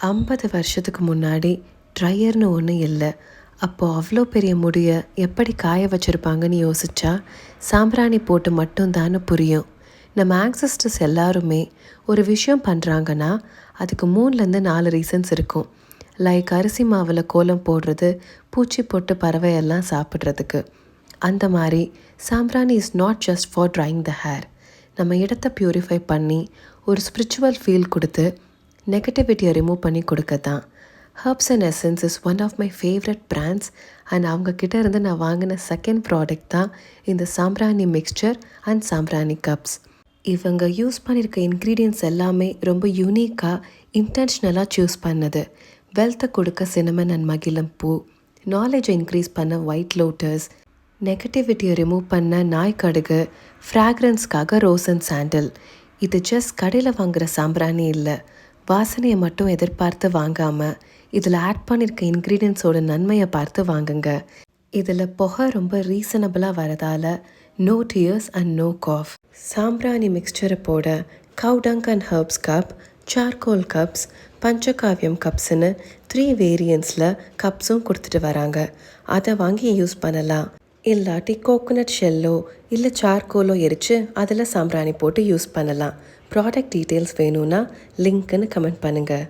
50 வருஷத்துக்கு முன்னாடி ட்ரையர்னு ஒன்று இல்லை. அப்போது அவ்வளோ பெரிய முடியை எப்படி காய வச்சுருப்பாங்கன்னு யோசிச்சா சாம்பிராணி போட்டு மட்டும்தான்னு புரியும். நம்ம ஆன்செஸ்டர்ஸ் எல்லாருமே ஒரு விஷயம் பண்ணுறாங்கன்னா அதுக்கு 3லேருந்து 4 ரீசன்ஸ் இருக்கும். லைக் அரிசி மாவில் கோலம் போடுறது, பூச்சி போட்டு பறவையெல்லாம் சாப்பிட்றதுக்கு. அந்த மாதிரி சாம்பிராணி is not just for trying the hair. நம்ம இடத்தை ப்யூரிஃபை பண்ணி ஒரு ஸ்பிரிச்சுவல் ஃபீல் கொடுத்து நெகட்டிவிட்டியை ரிமூவ் பண்ணி கொடுக்க தான். Herbs and essence is one of my favourite brands and அவங்கக்கிட்ட இருந்து நான் வாங்கின செகண்ட் ப்ராடக்ட் தான் இந்த சாம்பிராணி மிக்சர் அண்ட் சாம்பிராணி கப்ஸ். இவங்க யூஸ் பண்ணியிருக்க இன்க்ரீடியன்ட்ஸ் எல்லாமே ரொம்ப யூனிக்காக இன்டென்ஷனலாக சூஸ் பண்ணது. வெல்த்தை கொடுக்க சினமன் அண்ட் மகிழம் பூ, நாலேஜை இன்க்ரீஸ் பண்ண ஒயிட் லோட்டஸ், நெகட்டிவிட்டியை ரிமூவ் பண்ண நாய்க்கடுகு, ஃப்ராக்ரன்ஸ்க்காக ரோஸ் அண்ட் சாண்டில். இது ஜஸ்ட் கடையில் வாங்குகிற சாம்பிராணி இல்லை. வாசனையை மட்டும் எதிர்பார்த்து வாங்காமல் இதில் ஆட் பண்ணியிருக்க இன்க்ரீடியன்ஸோட நன்மையை பார்த்து வாங்குங்க. இதில் புகை ரொம்ப ரீசனபிளாக வரதால் no tears and no cough. சாம்பிராணி மிக்சரை போட cow dung and herbs cup, charcoal cups, panchagavyam கப்ஸ்ன்னு 3 வேரியன்ட்ஸில் கப்ஸும் கொடுத்துட்டு வராங்க. அதை வாங்கி யூஸ் பண்ணலாம். இல்லாட்டி கோகோனட் ஷெல்லோ இல்லை சார்கோலோ எரித்து அதில் சாம்பிராணி போட்டு யூஸ் பண்ணலாம். ப்ராடக்ட் டீட்டெயில்ஸ் வேணும்னா லிங்க்குன்னு கமெண்ட் பண்ணுங்கள்.